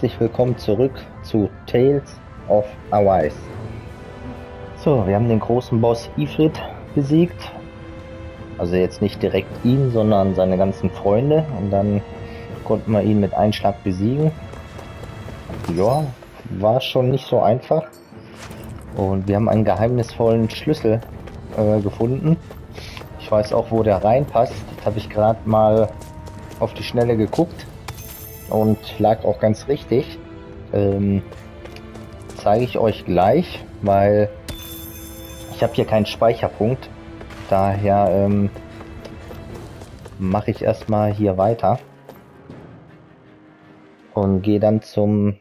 herzlich willkommen zurück zu Tales of Arise. So, wir haben den großen Boss Ifrit besiegt. Also jetzt nicht direkt ihn, sondern seine ganzen Freunde. Und dann konnten wir ihn mit einem Schlag besiegen. Ja, war schon nicht so einfach. Und wir haben einen geheimnisvollen Schlüssel gefunden. Ich weiß auch, wo der reinpasst. Das habe ich gerade mal auf die Schnelle geguckt. Und lag auch ganz richtig. Zeige ich euch gleich, weil ich habe hier keinen Speicherpunkt. Daher mache ich erstmal hier weiter und gehe dann zum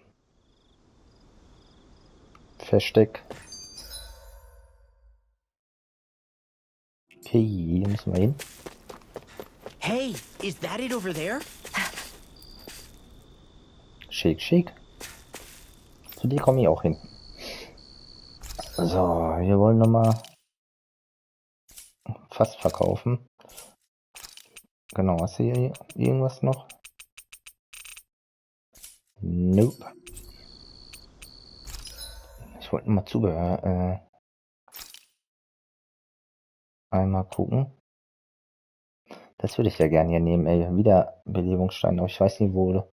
Versteck. Okay, hier müssen wir hin. Hey, is that it over there? Schick, schick. Zu dir komme ich auch hin. So, wir wollen nochmal fast verkaufen. Genau, hast du hier irgendwas noch? Nope. Ich wollte mal Zubehör einmal gucken. Das würde ich ja gerne hier nehmen, ey. Wiederbelebungsstein, aber ich weiß nicht, wo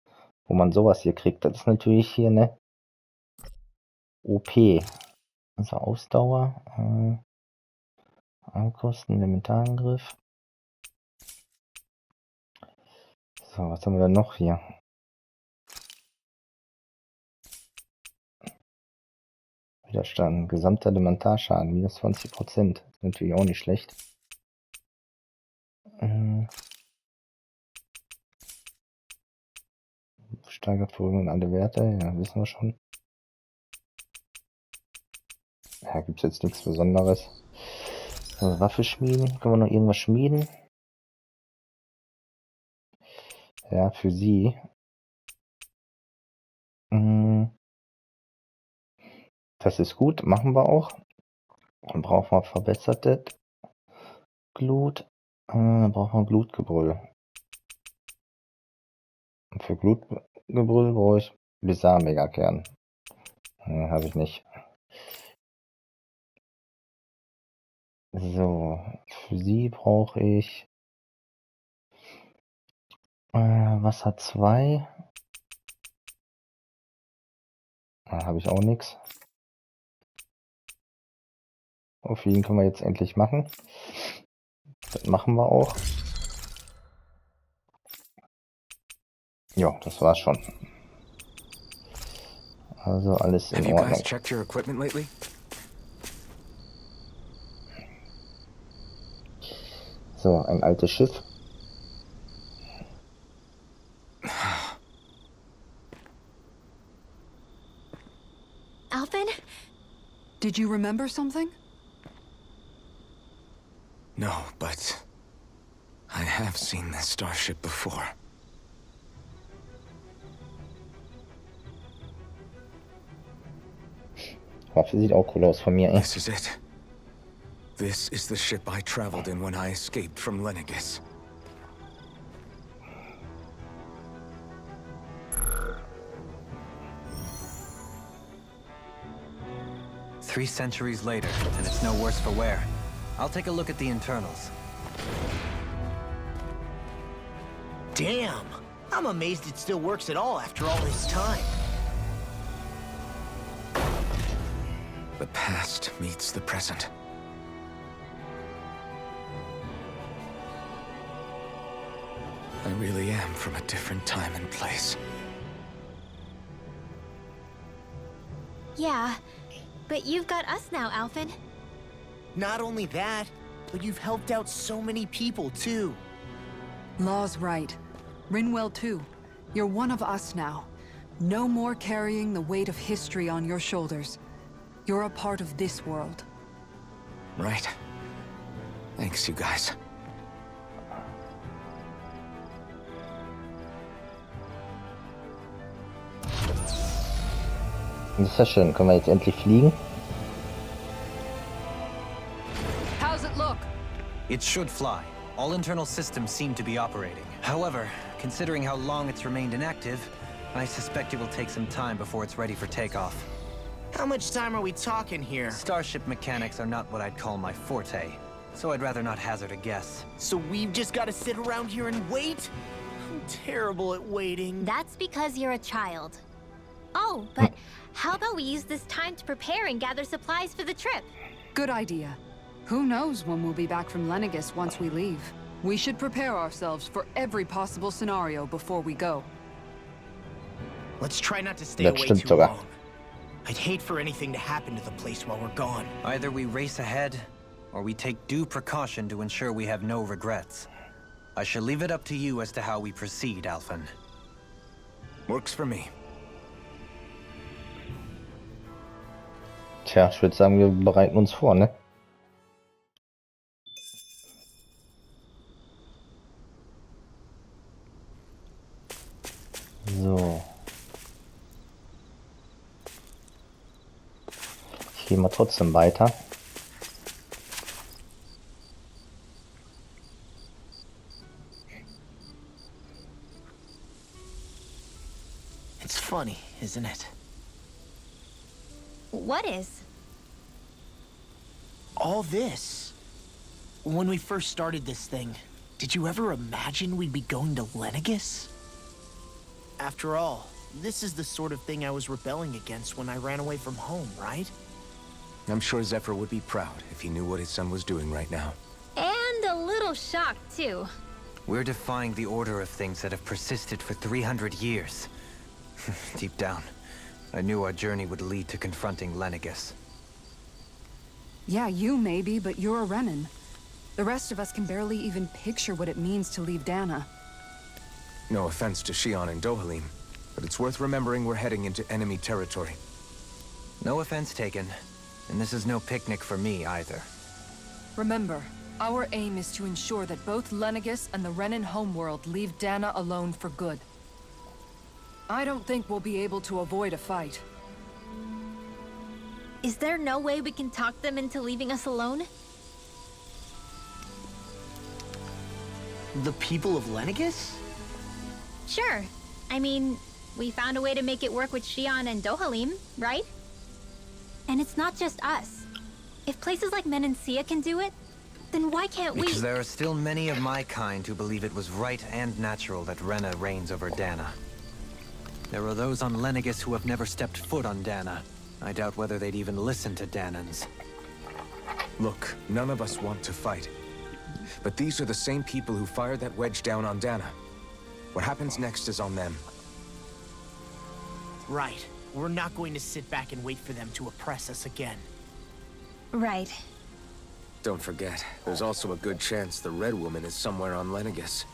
man sowas hier kriegt. Das ist natürlich hier eine OP. Also Ausdauer, Ankosten, Elementarangriff. So, was haben wir denn noch hier? Widerstand, gesamter Elementarschaden, minus 20%. Das ist natürlich auch nicht schlecht. Steigert vorhin alle Werte, ja, wissen wir schon. Ja, gibt es jetzt nichts Besonderes. So, Waffe schmieden, können wir noch irgendwas schmieden? Ja, für sie. Das ist gut, machen wir auch. Dann brauchen wir verbessertes Glut. Dann brauchen wir Glutgebrüll. Und für Glutgebrüll brauche ich Bizarre-Megakern. Habe ich nicht. So, für sie brauche ich Wasser 2. Da habe ich auch nichts. Auf ihn können wir jetzt endlich machen. Das machen wir auch. Ja, das war's schon. Also alles in Ordnung. Have you guys checked your equipment lately? So, ein altes Schiff. Alvin? Did you remember something? No, but I have seen this starship before. Waffe sieht auch cool aus von mir, ey. This is it. This is the ship I traveled in when I escaped from Lenegis. Three centuries later, and it's no worse for wear. I'll take a look at the internals. Damn! I'm amazed it still works at all after all this time. The past meets the present. I really am from a different time and place. Yeah, but you've got us now, Alvin. Not only that, but you've helped out so many people, too. Law's right. Rinwell too. You're one of us now. No more carrying the weight of history on your shoulders. You're a part of this world. Right. Thanks, you guys. Das ist ja schön. Können wir jetzt endlich fliegen? How's it look? It should fly. All internal systems seem to be operating. However, considering how long it's remained inactive, I suspect it will take some time before it's ready for takeoff. How much time are we talking here? Starship mechanics are not what I'd call my forte, so I'd rather not hazard a guess. So we've just got to sit around here and wait? I'm terrible at waiting. That's because you're a child. Oh, but how about we use this time to prepare and gather supplies for the trip? Good idea. Who knows when we'll be back from Lenegis once we leave? We should prepare ourselves for every possible scenario before we go. Let's try not to stay Das away stimmt too sogar. long. I'd hate for anything to happen to the place while we're gone. Either we race ahead, or we take due precaution to ensure we have no regrets. I shall leave it up to you as to how we proceed, Alphen. Works for me. Tja, ich würde sagen, wir bereiten uns vor, ne? So. Ich gehe mal trotzdem weiter. It's funny, isn't it? What is? All this. When we first started this thing, did you ever imagine we'd be going to Lenegis? After all, this is the sort of thing I was rebelling against when I ran away from home, right? I'm sure Zephyr would be proud if he knew what his son was doing right now. And a little shocked, too. We're defying the order of things that have persisted for 300 years. Deep down, I knew our journey would lead to confronting Lenegis. Yeah, you maybe, but you're a Renan. The rest of us can barely even picture what it means to leave Dana. No offense to Shionne and Dohalim, but it's worth remembering we're heading into enemy territory. No offense taken, and this is no picnic for me either. Remember, our aim is to ensure that both Lenegis and the Renan homeworld leave Dana alone for good. I don't think we'll be able to avoid a fight. Is there no way we can talk them into leaving us alone? The people of Lenegis? Sure. I mean, we found a way to make it work with Shionne and Dohalim, right? And it's not just us. If places like Menancia can do it, then why can't we? Because there are still many of my kind who believe it was right and natural that Rena reigns over Dana. There are those on Lenegis who have never stepped foot on Dana. I doubt whether they'd even listen to Danans. Look, none of us want to fight. But these are the same people who fired that wedge down on Dana. What happens next is on them. Right. We're not going to sit back and wait for them to oppress us again. Right. Don't forget, there's also a good chance the Red Woman is somewhere on Lenegis.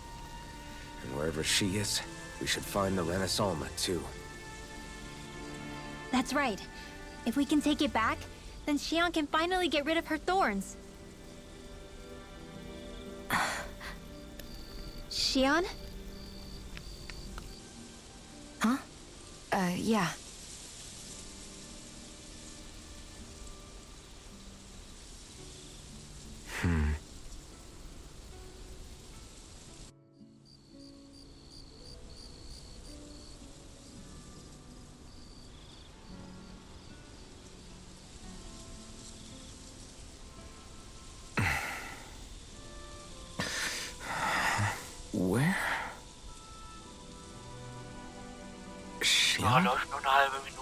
And wherever she is, we should find the Rena Alma too. That's right. If we can take it back, then Shionne can finally get rid of her thorns. Shionne? Huh? Yeah. Where? Ja, Shionne? läuft nur eine halbe Minute.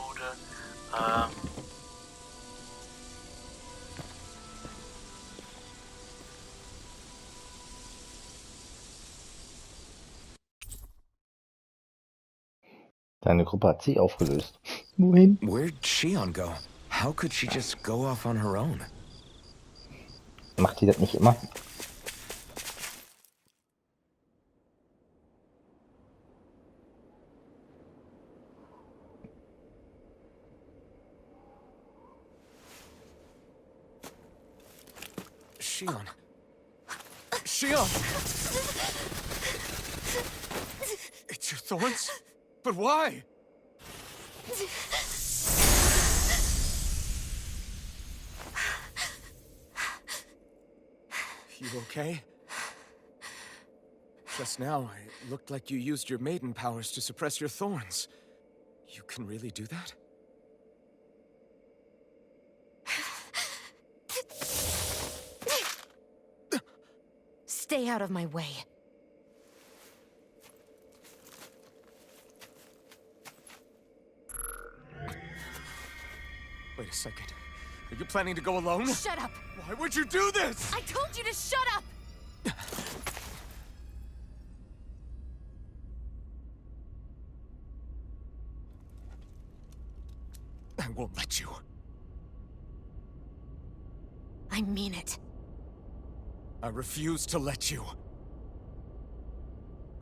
Deine Gruppe hat sich aufgelöst. Wohin? Where'd Shionne go? How could she just go off on her own? Macht die das nicht immer? Shionne. Shionne! It's your thorns? But why? You okay? Just now, it looked like you used your maiden powers to suppress your thorns. You can really do that? Stay out of my way. Wait a second. Are you planning to go alone? Shut up! Why would you do this? I told you to shut up! I won't let you. I mean it. I refuse to let you.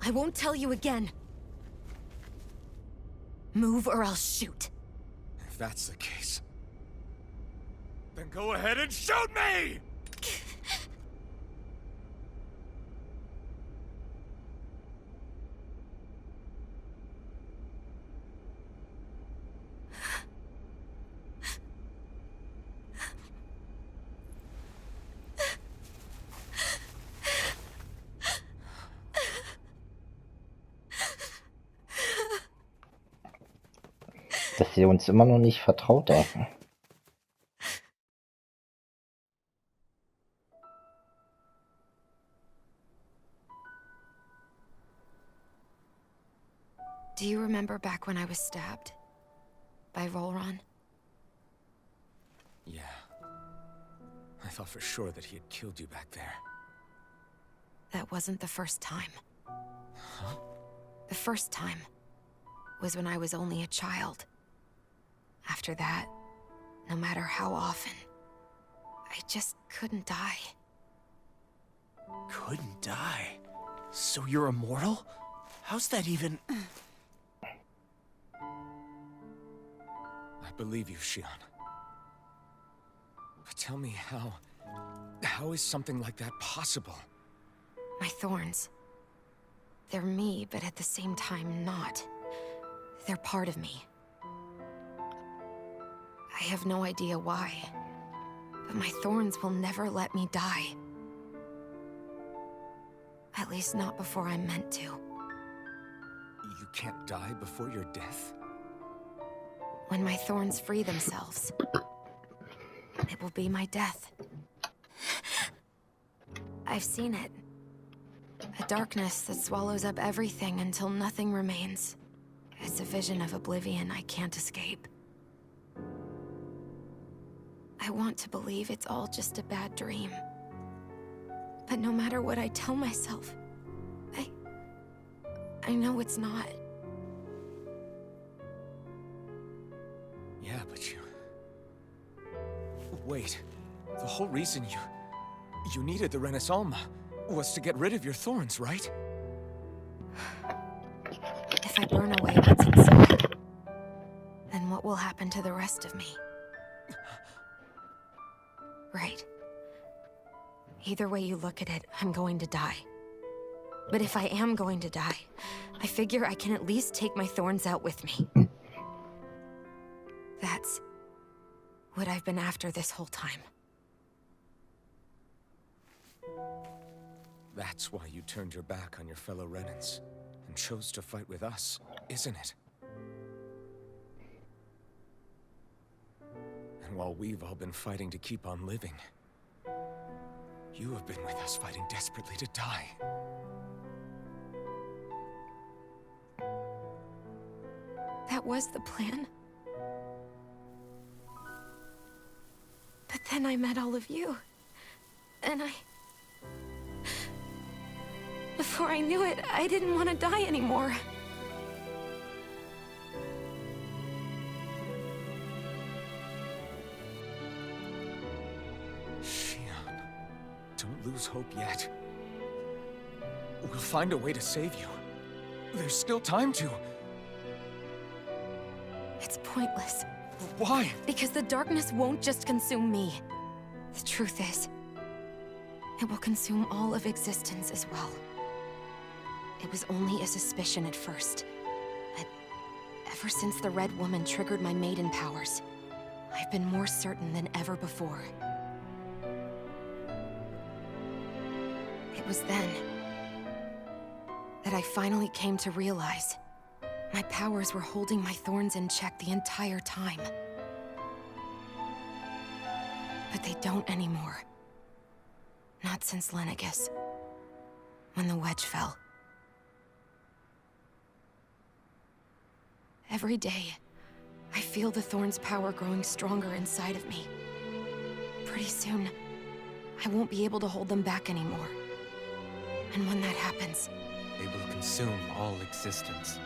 I won't tell you again. Move or I'll shoot. If that's the case, then go ahead and shoot me! Dass sie uns immer noch nicht vertraut haben. Do you remember back when I was stabbed? By Rolron? Yeah. I thought for sure that he had killed you back there. That wasn't the first time. Huh? The first time was when I was only a child. After that, no matter how often, I just couldn't die. Couldn't die? So you're immortal? How's that even... I believe you, Shionne. But tell me how is something like that possible? My thorns. They're me, but at the same time not. They're part of me. I have no idea why, but my thorns will never let me die. At least not before I'm meant to. You can't die before your death? When my thorns free themselves, it will be my death. I've seen it. A darkness that swallows up everything until nothing remains. It's a vision of oblivion I can't escape. I want to believe it's all just a bad dream. But no matter what I tell myself, I know it's not. Yeah, but you... Wait. The whole reason you needed the Rena Alma was to get rid of your thorns, right? If I burn away what's inside, then what will happen to the rest of me? Right. Either way you look at it, I'm going to die. But if I am going to die, I figure I can at least take my thorns out with me. That's what I've been after this whole time. That's why you turned your back on your fellow Renans and chose to fight with us, isn't it? And while we've all been fighting to keep on living, you have been with us fighting desperately to die. That was the plan. But then I met all of you. And before I knew it, I didn't want to die anymore. Shionne, don't lose hope yet. We'll find a way to save you. There's still time to. It's pointless. Why? Because the darkness won't just consume me. The truth is, it will consume all of existence as well. It was only a suspicion at first, but ever since the Red Woman triggered my maiden powers, I've been more certain than ever before. It was then that I finally came to realize My powers were holding my thorns in check the entire time. But they don't anymore. Not since Lenegis. When the wedge fell. Every day, I feel the thorn's power growing stronger inside of me. Pretty soon, I won't be able to hold them back anymore. And when that happens... They will consume all existence.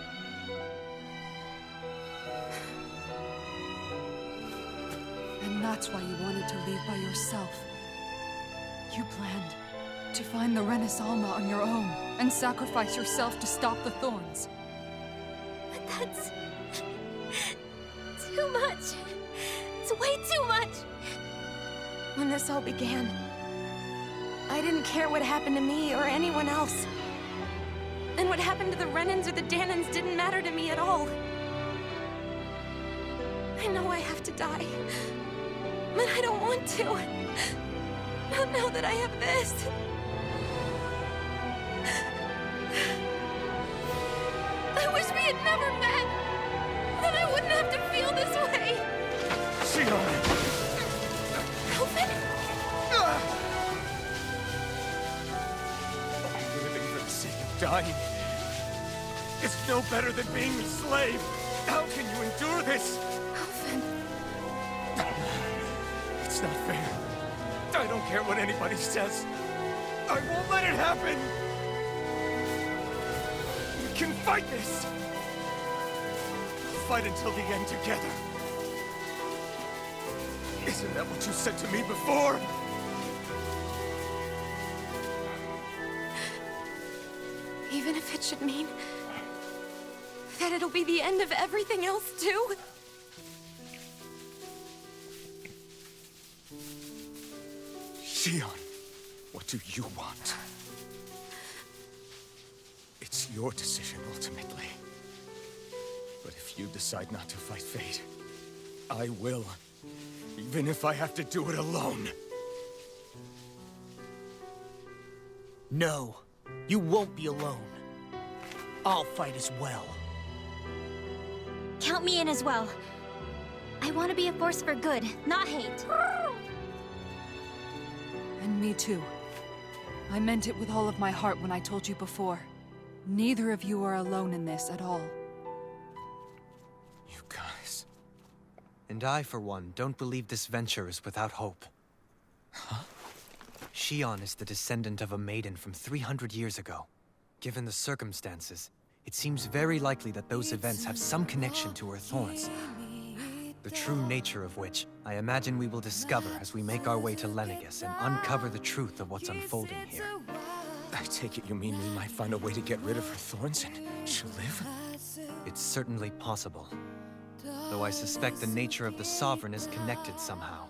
And that's why you wanted to leave by yourself. You planned to find the Rena Alma on your own and sacrifice yourself to stop the thorns. But that's... too much. It's way too much. When this all began, I didn't care what happened to me or anyone else. And what happened to the Renans or the Danans didn't matter to me at all. I know I have to die, but I don't want to. Not now that I have this. I wish we had never met. Then I wouldn't have to feel this way. Shionne! Alvin? Living for the sake of dying is no better than being a slave. How can you endure this? Alvin. It's not fair. I don't care what anybody says. I won't let it happen. We can fight this. Fight until the end together. Isn't that what you said to me before? Even if it should mean that it'll be the end of everything else, too? Shionne, what do you want? It's your decision, ultimately. But if you decide not to fight fate, I will. Even if I have to do it alone. No, you won't be alone. I'll fight as well. Count me in as well. I want to be a force for good, not hate. And me too. I meant it with all of my heart when I told you before. Neither of you are alone in this at all. You guys... And I, for one, don't believe this venture is without hope. Huh? Shionne is the descendant of a maiden from 300 years ago. Given the circumstances, it seems very likely that those events have some connection to her thorns. The true nature of which, I imagine we will discover as we make our way to Lenegis and uncover the truth of what's unfolding here. I take it you mean we might find a way to get rid of her thorns and she'll live? It's certainly possible. Though I suspect the nature of the Sovereign is connected somehow.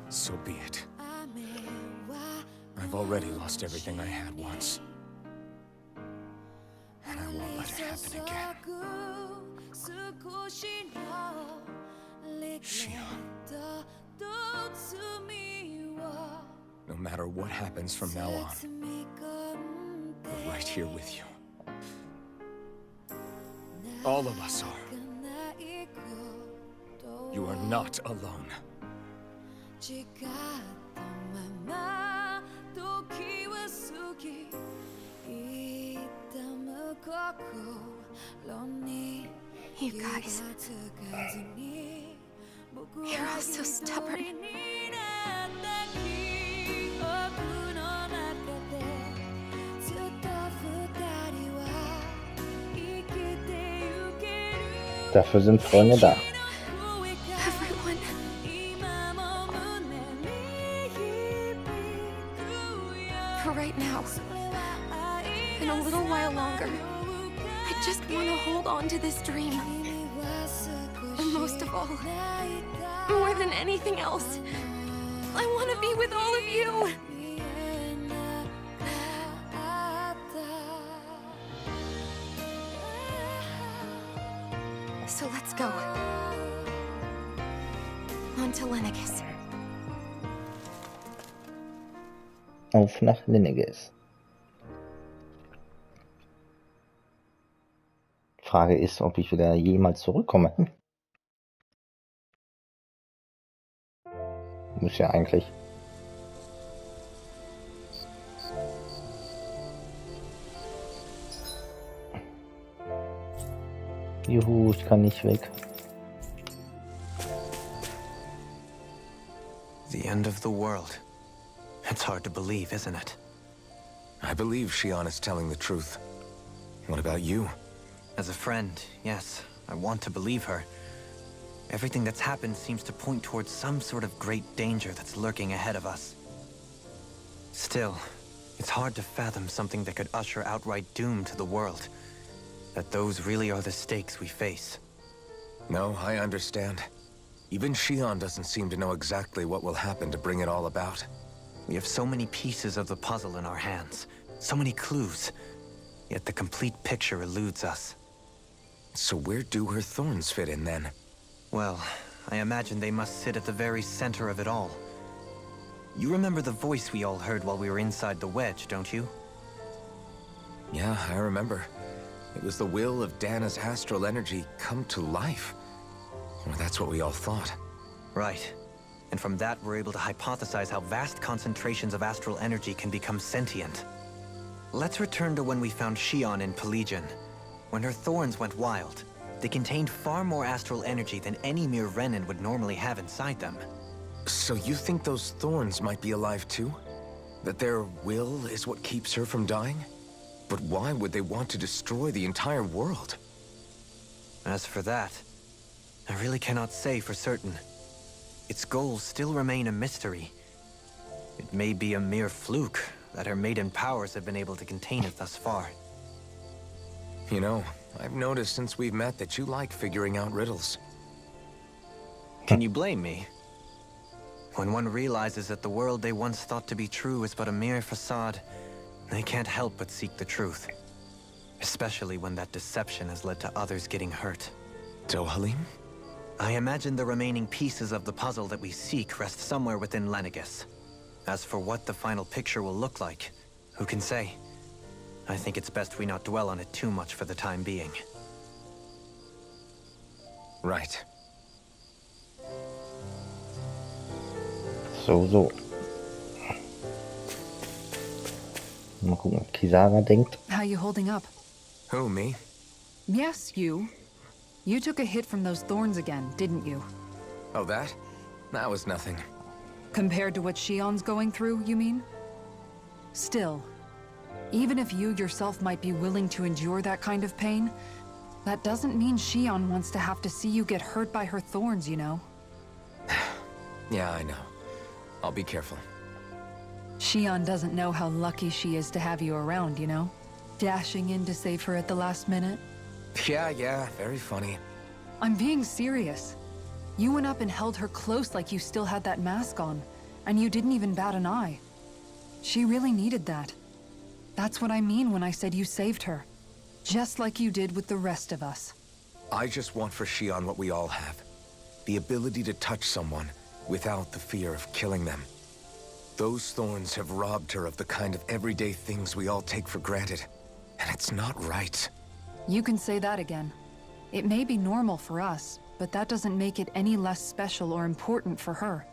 So be it. I've already lost everything I had once. And I won't let it happen again. Shionne. No matter what happens from now on, we're right here with you. All of us are. You are not alone. You guys... You're all so stubborn. Dafür sind Freunde da. Everyone. For right now, in a little while longer, I just want to hold on to this dream. And most of all, more than anything else, I want to be with all of you. So let's go. On to Lenegis. Auf nach Lenegis. Frage ist, ob ich wieder jemals zurückkomme. Muss ja eigentlich. Juhu, ich kann nicht weg. The end of the world. It's hard to believe, isn't it? I believe Shionne is telling the truth. What about you? As a friend, yes, I want to believe her. Everything that's happened seems to point towards some sort of great danger that's lurking ahead of us. Still, it's hard to fathom something that could usher outright doom to the world. That those really are the stakes we face. No, I understand. Even Shionne doesn't seem to know exactly what will happen to bring it all about. We have so many pieces of the puzzle in our hands, so many clues, yet the complete picture eludes us. So where do her thorns fit in then? Well, I imagine they must sit at the very center of it all. You remember the voice we all heard while we were inside the wedge, don't you? Yeah, I remember. It was the will of Dana's astral energy come to life. Or that's what we all thought. Right. And from that, we're able to hypothesize how vast concentrations of astral energy can become sentient. Let's return to when we found Shionne in Pelagian. When her thorns went wild, they contained far more astral energy than any mere Renan would normally have inside them. So you think those thorns might be alive too? That their will is what keeps her from dying? But why would they want to destroy the entire world? As for that, I really cannot say for certain. Its goals still remain a mystery. It may be a mere fluke that her maiden powers have been able to contain it thus far. You know, I've noticed since we've met that you like figuring out riddles. Can you blame me? When one realizes that the world they once thought to be true is but a mere facade, they can't help but seek the truth. Especially when that deception has led to others getting hurt. Dohalim? I imagine the remaining pieces of the puzzle that we seek rest somewhere within Lenegis. As for what the final picture will look like, who can say? I think it's best we not dwell on it too much for the time being. Right. So. Mal gucken, was Kisara denkt. How you holding up? Who, me? Yes, you. You took a hit from those thorns again, didn't you? Oh, that? That was nothing. Compared to what Shionne's going through, you mean? Still, even if you yourself might be willing to endure that kind of pain, that doesn't mean Shionne wants to have to see you get hurt by her thorns, you know? Yeah, I know. I'll be careful. Shionne doesn't know how lucky she is to have you around, you know? Dashing in to save her at the last minute. Yeah, very funny. I'm being serious. You went up and held her close like you still had that mask on, and you didn't even bat an eye. She really needed that. That's what I mean when I said you saved her. Just like you did with the rest of us. I just want for Shionne what we all have. The ability to touch someone without the fear of killing them. Those thorns have robbed her of the kind of everyday things we all take for granted. And it's not right. You can say that again. It may be normal for us, but that doesn't make it any less special or important for her.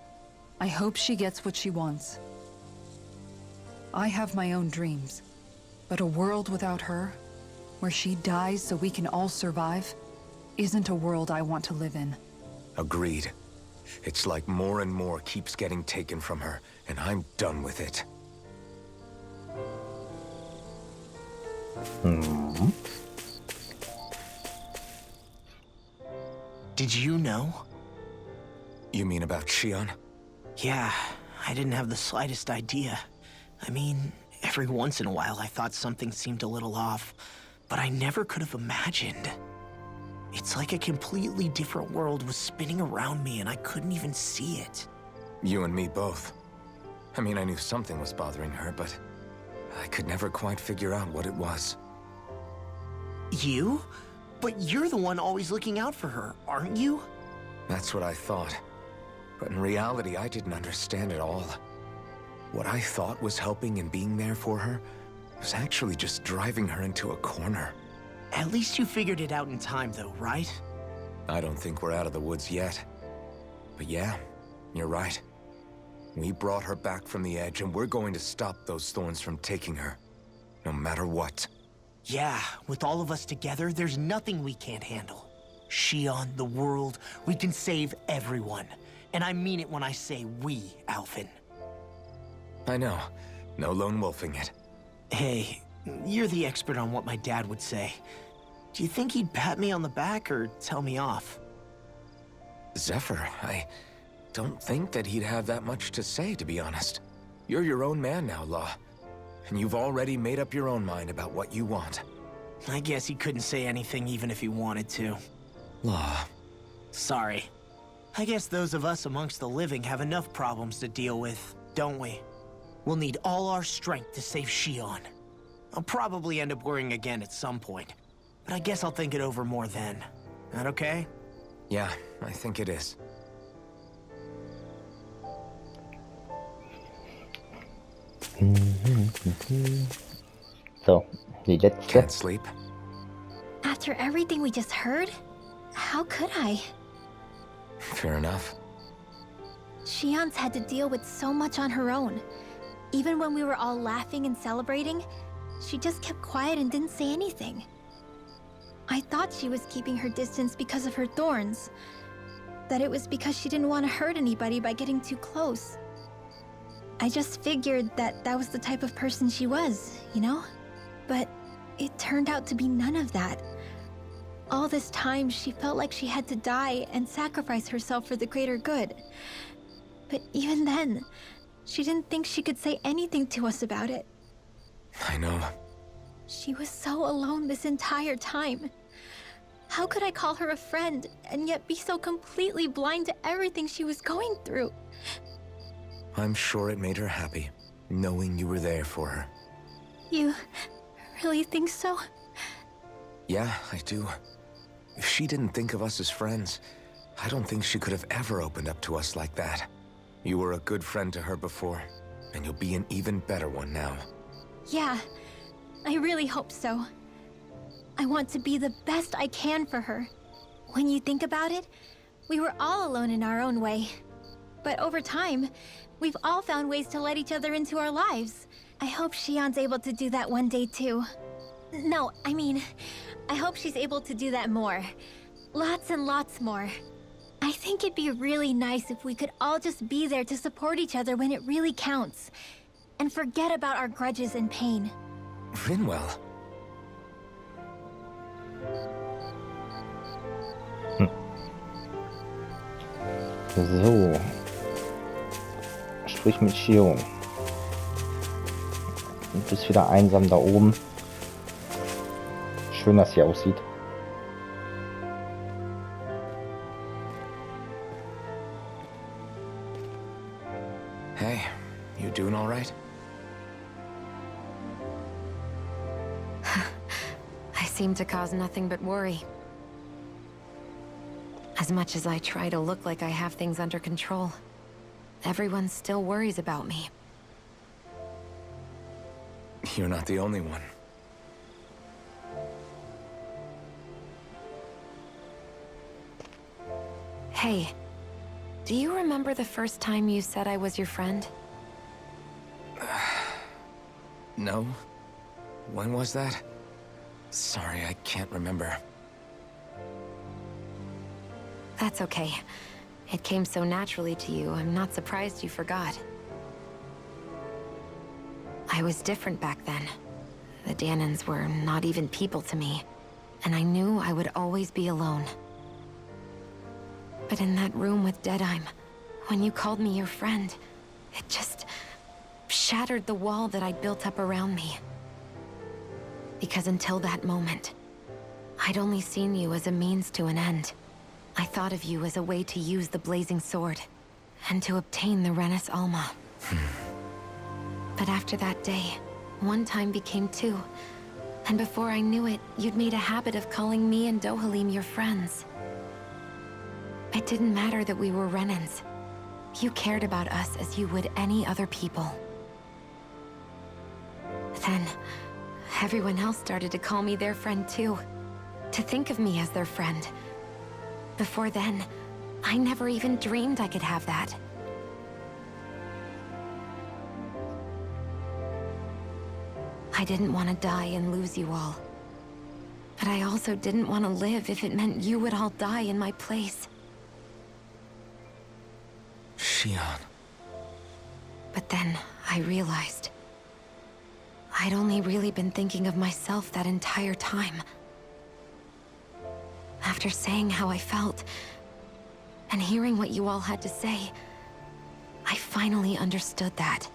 I hope she gets what she wants. I have my own dreams, but a world without her, where she dies so we can all survive, isn't a world I want to live in. Agreed. It's like more and more keeps getting taken from her, and I'm done with it. Did you know? You mean about Shionne? Yeah, I didn't have the slightest idea. I mean, every once in a while I thought something seemed a little off, but I never could have imagined. It's like a completely different world was spinning around me and I couldn't even see it. You and me both. I mean, I knew something was bothering her, but I could never quite figure out what it was. You? But you're the one always looking out for her, aren't you? That's what I thought. But in reality, I didn't understand it all. What I thought was helping and being there for her was actually just driving her into a corner. At least you figured it out in time, though, right? I don't think we're out of the woods yet. But yeah, you're right. We brought her back from the edge, and we're going to stop those thorns from taking her. No matter what. Yeah, with all of us together, there's nothing we can't handle. Shionne, the world, we can save everyone. And I mean it when I say we, Alphen. I know. No lone wolfing it. Hey, you're the expert on what my dad would say. Do you think he'd pat me on the back or tell me off? Zephyr, I don't think that he'd have that much to say, to be honest. You're your own man now, Law. And you've already made up your own mind about what you want. I guess he couldn't say anything even if he wanted to. Law. Sorry. I guess those of us amongst the living have enough problems to deal with, don't we? We'll need all our strength to save Shionne. I'll probably end up worrying again at some point, but I guess I'll think it over more then. That okay? Yeah, I think it is. So, die letzte. Can't sleep? After everything we just heard, how could I? Fair enough. Shionne's had to deal with so much on her own. Even when we were all laughing and celebrating, she just kept quiet and didn't say anything. I thought she was keeping her distance because of her thorns. That it was because she didn't want to hurt anybody by getting too close. I just figured that that was the type of person she was, you know? But it turned out to be none of that. All this time, she felt like she had to die and sacrifice herself for the greater good. But even then, she didn't think she could say anything to us about it. I know. She was so alone this entire time. How could I call her a friend and yet be so completely blind to everything she was going through? I'm sure it made her happy, knowing you were there for her. You really think so? Yeah, I do. If she didn't think of us as friends, I don't think she could have ever opened up to us like that. You were a good friend to her before, and you'll be an even better one now. Yeah, I really hope so. I want to be the best I can for her. When you think about it, we were all alone in our own way. But over time, we've all found ways to let each other into our lives. I hope Shionne's able to do that one day too. No, I mean, I hope she's able to do that more. Lots and lots more. I think it'd be really nice if we could all just be there to support each other when it really counts. And forget about our grudges and pain. Rinwell. So. Sprich mit Shionne. Du bist wieder einsam da oben. Schön, dass sie aussieht. Hey, you doing all right? I seem to cause nothing but worry. As much as I try to look like I have things under control, everyone still worries about me. You're not the only one. Hey, do you remember the first time you said I was your friend? No? When was that? Sorry, I can't remember. That's okay. It came so naturally to you, I'm not surprised you forgot. I was different back then. The Danans were not even people to me, and I knew I would always be alone. But in that room with Deadheim, when you called me your friend, it just shattered the wall that I'd built up around me. Because until that moment, I'd only seen you as a means to an end. I thought of you as a way to use the blazing sword, and to obtain the Rena's Alma. But after that day, one time became two, and before I knew it, you'd made a habit of calling me and Dohalim your friends. It didn't matter that we were Renans. You cared about us as you would any other people. Then, everyone else started to call me their friend too. To think of me as their friend. Before then, I never even dreamed I could have that. I didn't want to die and lose you all. But I also didn't want to live if it meant you would all die in my place. Shionne. But then I realized I'd only really been thinking of myself that entire time. After saying how I felt, and hearing what you all had to say, I finally understood that.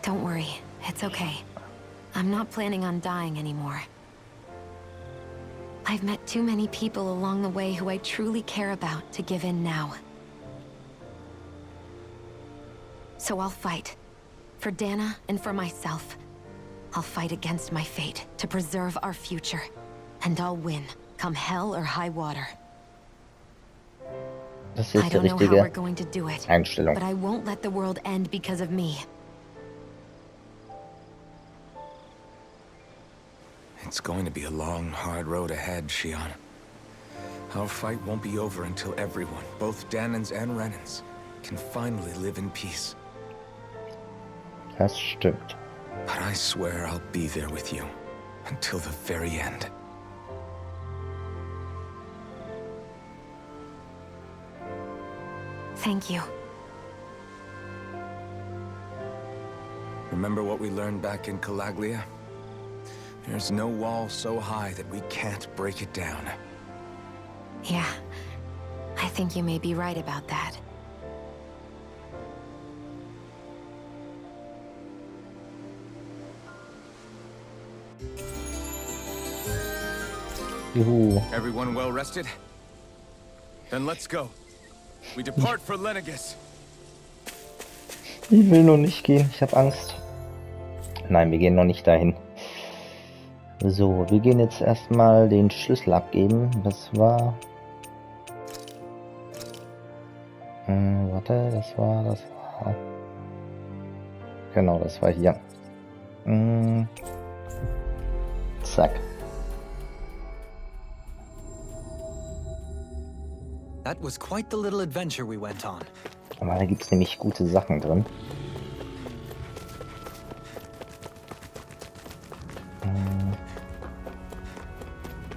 Don't worry, it's okay. I'm not planning on dying anymore. I've met too many people along the way who I truly care about to give in now. So I'll fight. For Dana and for myself. I'll fight against my fate to preserve our future. And I'll win, come hell or high water. Das I ist die don't know how we're richtige going to do it, Einstellung. but I won't let the world end because of me. It's going to be a long, hard road ahead, Shionne. Our fight won't be over until everyone, both Danans and Renans, can finally live in peace. Das stimmt. But I swear I'll be there with you until the very end. Thank you. Remember what we learned back in Calaglia? There's no wall so high that we can't break it down. Yeah, I think you may be right about that. Juhu. Everyone well rested? Then let's go. We depart for Lenegis. Ich will noch nicht gehen, ich habe Angst. Nein, wir gehen noch nicht dahin. So, wir gehen jetzt erstmal den Schlüssel abgeben. Das war... warte, das war... Genau, das war hier. Zack. That was quite the little adventure we went on. Aber da gibt es nämlich gute Sachen drin.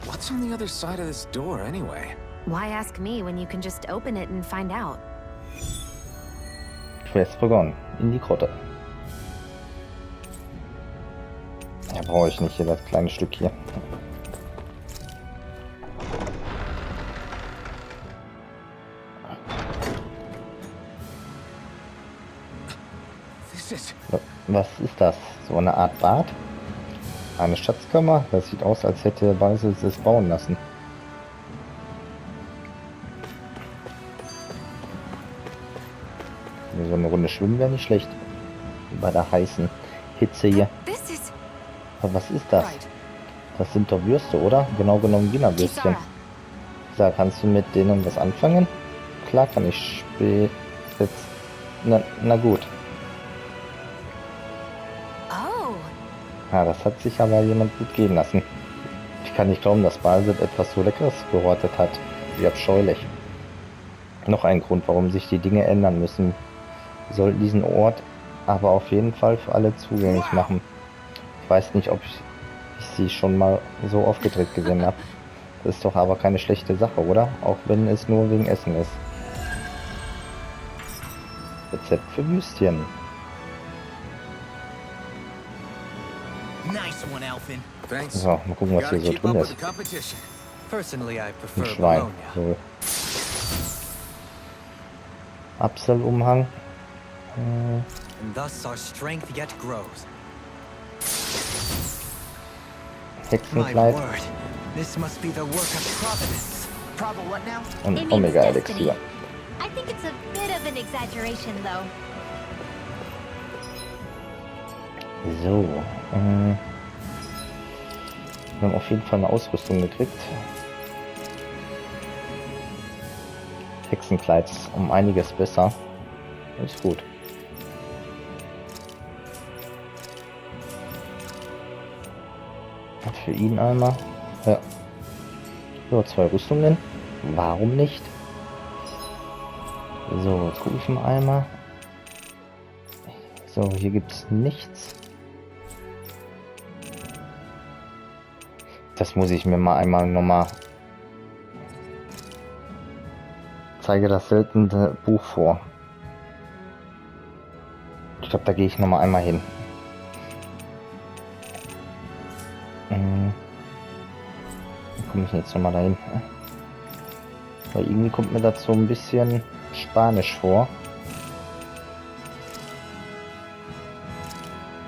What's on the other side of this door, anyway? Why ask me when you can just open it and find out? Quest begonnen. In die Grotte. Ja, brauche ich nicht hier, das kleine Stück hier. Was ist das? So eine Art Bad? Eine Schatzkammer? Das sieht aus, als hätte Basil es bauen lassen. So eine Runde schwimmen wäre nicht schlecht. Bei der heißen Hitze hier. Aber was ist das? Das sind doch Würste, oder? Genau genommen Wiener-Würstchen. Da kannst du mit denen was anfangen? Klar kann ich jetzt. Na gut. Ja, das hat sich aber jemand gut gehen lassen. Ich kann nicht glauben, dass Basil etwas so Leckeres gehortet hat. Wie abscheulich. Noch ein Grund, warum sich die Dinge ändern müssen. Wir sollten diesen Ort aber auf jeden Fall für alle zugänglich machen. Ich weiß nicht, ob ich sie schon mal so aufgedreht gesehen habe. Das ist doch aber keine schlechte Sache, oder? Auch wenn es nur wegen Essen ist. Rezept für Würstchen. Nice one, Elfin. Thanks. So, mal gucken, was hier so drin ist. Personally, I Ein prefer Schwein. Bologna. So. Apfelumhang. And thus our strength yet grows. My Hexenkleid word, this must be the work of Providence. Provo what now? und It means Omega-Elixier. I think it's a bit of an exaggeration, though. So. Wir haben auf jeden Fall eine Ausrüstung gekriegt. Hexenkleid ist um einiges besser. Ist gut. Für ihn einmal. Ja. So, 2 Rüstungen. Warum nicht? So, jetzt gucke ich mal einmal. So, hier gibt es nichts. Das muss ich mir mal einmal nochmal... Zeige das seltene Buch vor. Ich glaube, da gehe ich nochmal einmal hin. Wie komme ich jetzt nochmal dahin? Weil irgendwie kommt mir das so ein bisschen spanisch vor.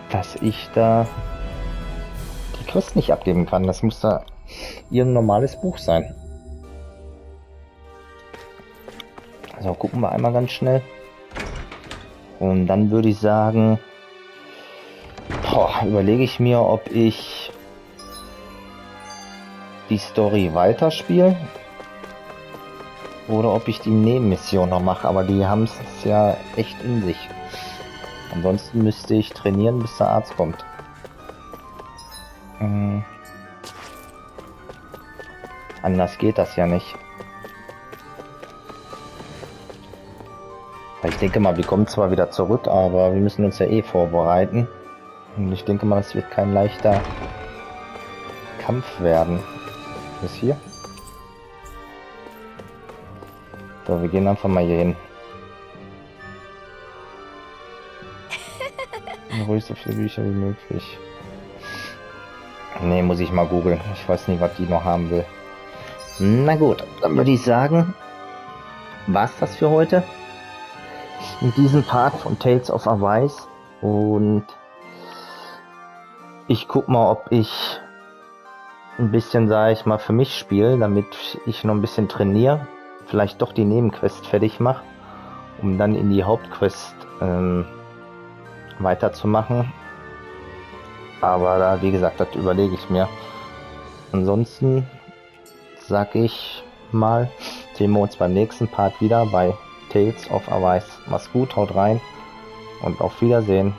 Dass ich da die Quest nicht abgeben kann. Das muss da irgendein normales Buch sein. So, gucken wir einmal ganz schnell. Und dann würde ich sagen, überlege ich mir, ob ich die Story weiterspiele oder ob ich die Nebenmission noch mache. Aber die haben es ja echt in sich. Ansonsten müsste ich trainieren, bis der Arzt kommt. Anders geht das ja nicht. Ich denke mal, wir kommen zwar wieder zurück, aber wir müssen uns ja eh vorbereiten. Und ich denke mal, es wird kein leichter Kampf werden. Was ist hier? So, wir gehen einfach mal hier hin. Ruhig so viele Bücher wie möglich. Ne, muss ich mal googeln. Ich weiß nicht, was die noch haben will. Na gut, dann würde ich sagen, war's das für heute. In diesem Part von Tales of Arise. Und ich guck mal, ob ich ein bisschen, sage ich mal, für mich spiele, damit ich noch ein bisschen trainiere. Vielleicht doch die Nebenquest fertig mache, um dann in die Hauptquest weiterzumachen. Aber da, wie gesagt, das überlege ich mir. Ansonsten sag ich mal, sehen wir uns beim nächsten Part wieder bei Tales of Arise. Mach's gut, haut rein und auf Wiedersehen.